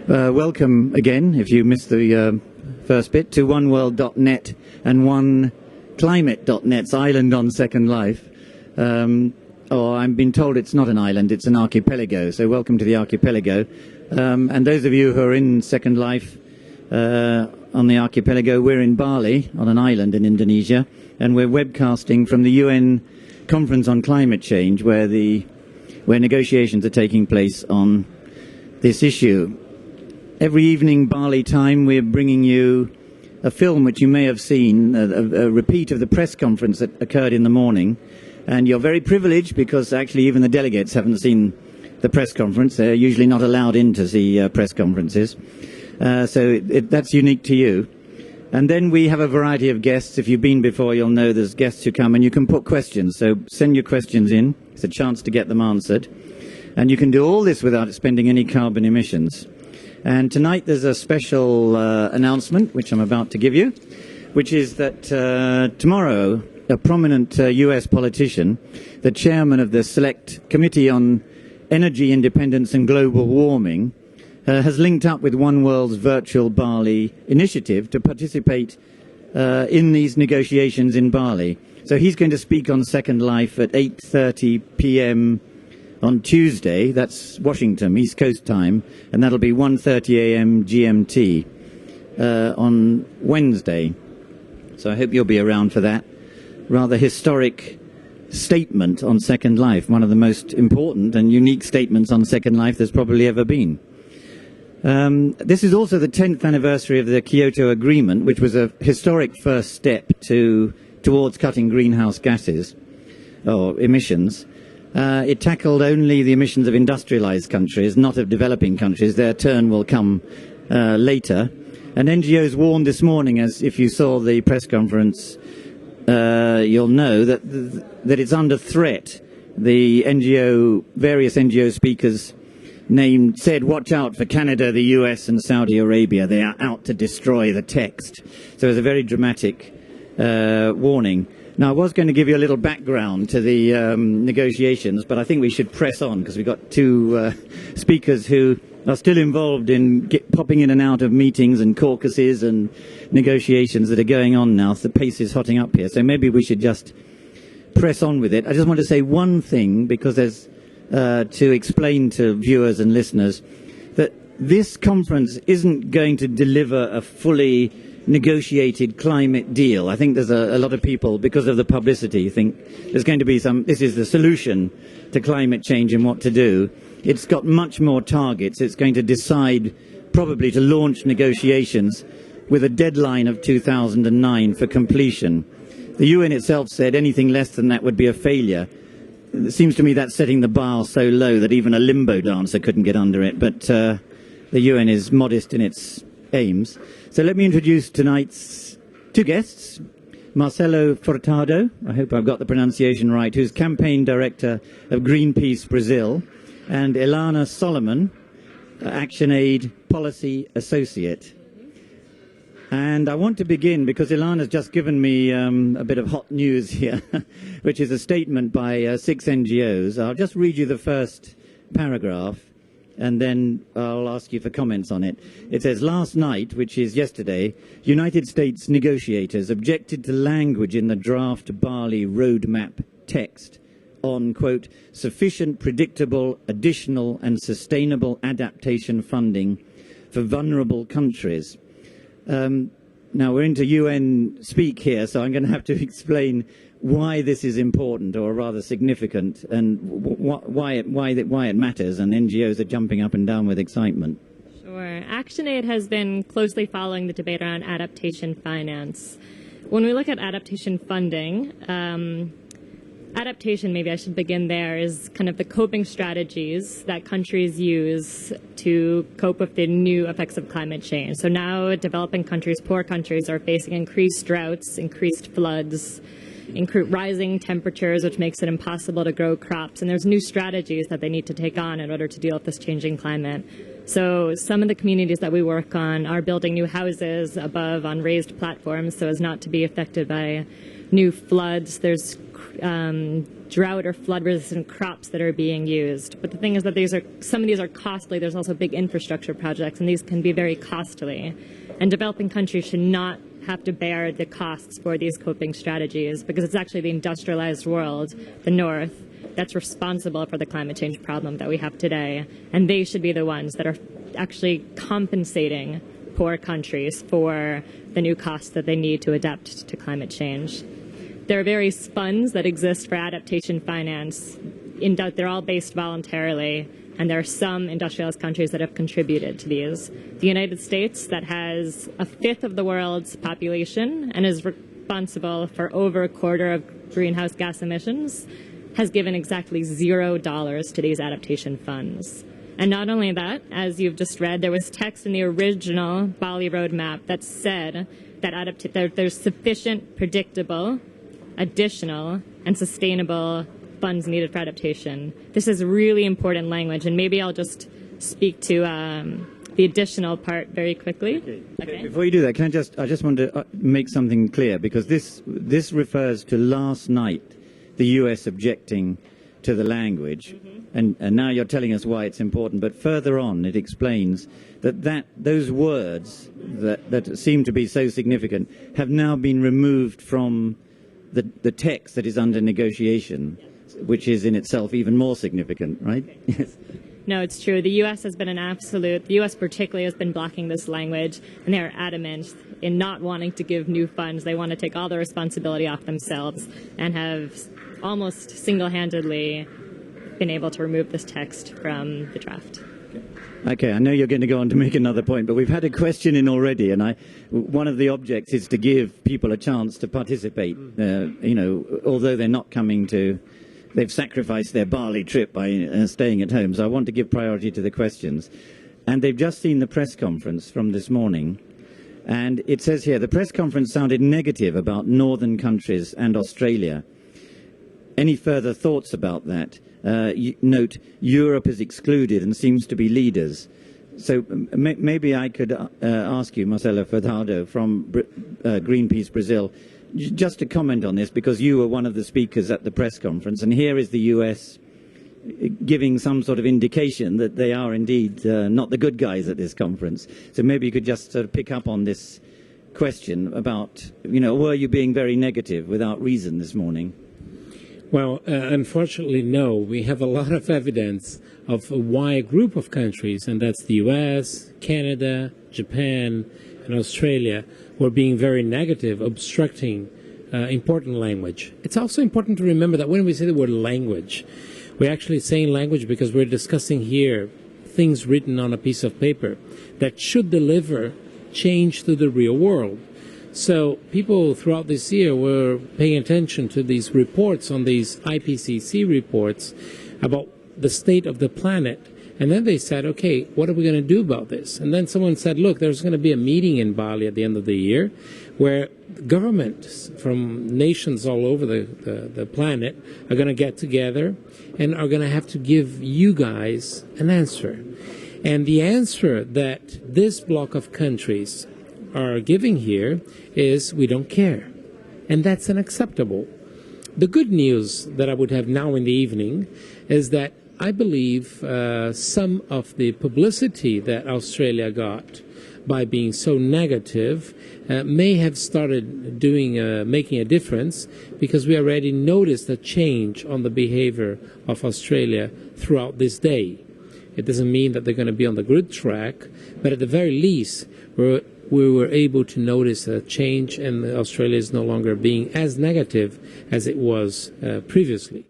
Welcome again, if you missed the first bit, to OneWorld.net and OneClimate.net's Island on Second Life. I've been told it's not an island, it's an archipelago, so welcome to the archipelago. And those of you who are in Second Life on the archipelago, we're in Bali, on an island in Indonesia, and we're webcasting from the UN Conference on Climate Change, where negotiations are taking place on this issue. Every evening, Bali time, we're bringing you a film which you may have seen, a repeat of the press conference that occurred in the morning. And you're very privileged because actually even the delegates haven't seen the press conference. They're usually not allowed in to see press conferences. So that's unique to you. And then we have a variety of guests. If you've been before, you'll know there's guests who come and you can put questions. So send your questions in. It's a chance to get them answered. And you can do all this without spending any carbon emissions. And tonight there's a special announcement, which I'm about to give you, which is that tomorrow a prominent US politician, the chairman of the Select Committee on Energy Independence and Global Warming, has linked up with OneWorld's virtual Bali initiative to participate in these negotiations in Bali. So he's going to speak on Second Life at 8:30 p.m. on Tuesday. That's Washington, East Coast time, and that'll be 1:30 a.m. GMT on Wednesday. So I hope you'll be around for that rather historic statement on Second Life, one of the most important and unique statements on Second Life there's probably ever been. This is also the 10th anniversary of the Kyoto Agreement, which was a historic first step towards cutting greenhouse gases or emissions. It tackled only the emissions of industrialized countries, not of developing countries. Their turn will come later. And NGOs warned this morning, as if you saw the press conference, you'll know that it's under threat. The various NGO speakers said, watch out for Canada, the US and Saudi Arabia. They are out to destroy the text. So it was a very dramatic warning. Now, I was going to give you a little background to the negotiations, but I think we should press on because we've got two speakers who are still involved in popping in and out of meetings and caucuses and negotiations that are going on now. So the pace is hotting up here. So maybe we should just press on with it. I just want to say one thing because there's to explain to viewers and listeners that this conference isn't going to deliver a fully negotiated climate deal. I think there's a lot of people, because of the publicity, think there's going to be this is the solution to climate change and what to do. It's got much more targets. It's going to decide probably to launch negotiations with a deadline of 2009 for completion. The UN itself said anything less than that would be a failure. It seems to me that's setting the bar so low that even a limbo dancer couldn't get under it. But the UN is modest in its aims. So let me introduce tonight's two guests. Marcelo Furtado, I hope I've got the pronunciation right, who's campaign director of Greenpeace Brazil, and Ilana Solomon, ActionAid Policy Associate. And I want to begin because Ilana's just given me a bit of hot news here, which is a statement by 6 NGOs. I'll just read you the first paragraph, and then I'll ask you for comments on it. It says, last night, which is yesterday, United States negotiators objected to language in the draft Bali roadmap text on, quote, sufficient, predictable, additional and sustainable adaptation funding for vulnerable countries. Now, we're into UN speak here, so I'm going to have to explain why this is important, or rather significant, and why it matters, and NGOs are jumping up and down with excitement. Sure. ActionAid has been closely following the debate around adaptation finance. When we look at adaptation funding, adaptation, maybe I should begin there, is kind of the coping strategies that countries use to cope with the new effects of climate change. So now developing countries, poor countries, are facing increased droughts, increased floods, rising temperatures, which makes it impossible to grow crops. And there's new strategies that they need to take on in order to deal with this changing climate. So some of the communities that we work on are building new houses above on raised platforms so as not to be affected by new floods. There's drought or flood-resistant crops that are being used. But the thing is that some of these are costly. There's also big infrastructure projects, and these can be very costly. And developing countries should not have to bear the costs for these coping strategies, because it's actually the industrialized world, the North, that's responsible for the climate change problem that we have today. And they should be the ones that are actually compensating poor countries for the new costs that they need to adapt to climate change. There are various funds that exist for adaptation finance. They're all based voluntarily, and there are some industrialized countries that have contributed to these. The United States, that has a fifth of the world's population and is responsible for over a quarter of greenhouse gas emissions, has given exactly $0 to these adaptation funds. And not only that, as you've just read, there was text in the original Bali roadmap that said that there's sufficient, predictable, additional, and sustainable funds needed for adaptation. This is really important language, and maybe I'll just speak to the additional part very quickly. Okay. Before you do that, I just want to make something clear, because this refers to last night, the US objecting to the language, and now you're telling us why it's important. But further on, it explains that those words that seem to be so significant have now been removed from the text that is under negotiation, which is in itself even more significant, right? Yes. No, it's true. The U.S. has been the U.S. particularly has been blocking this language, and they are adamant in not wanting to give new funds. They want to take all the responsibility off themselves, and have almost single-handedly been able to remove this text from the draft. Okay, I know you're going to go on to make another point, but we've had a question in already, and one of the objects is to give people a chance to participate, although they're not coming to. They've sacrificed their Bali trip by staying at home, so I want to give priority to the questions. And they've just seen the press conference from this morning, and it says here, the press conference sounded negative about northern countries and Australia. Any further thoughts about that? Note, Europe is excluded and seems to be leaders. So maybe I could ask you, Marcelo Furtado from Greenpeace Brazil, just to comment on this, because you were one of the speakers at the press conference, and here is the US giving some sort of indication that they are indeed not the good guys at this conference. So maybe you could just sort of pick up on this question about, were you being very negative without reason this morning? Well, unfortunately, no. We have a lot of evidence of why a group of countries, and that's the US, Canada, Japan, and Australia, were being very negative, obstructing important language. It's also important to remember that when we say the word language, we're actually saying language because we're discussing here things written on a piece of paper that should deliver change to the real world. So people throughout this year were paying attention to these reports, on these IPCC reports about the state of the planet. And then they said, okay, what are we going to do about this? And then someone said, look, there's going to be a meeting in Bali at the end of the year where governments from nations all over the planet are going to get together and are going to have to give you guys an answer. And the answer that this block of countries are giving here is we don't care. And that's unacceptable. The good news that I would have now in the evening is that I believe some of the publicity that Australia got by being so negative may have started making a difference, because we already noticed a change on the behavior of Australia throughout this day. It doesn't mean that they're going to be on the good track, but at the very least, we were able to notice a change, and Australia is no longer being as negative as it was previously.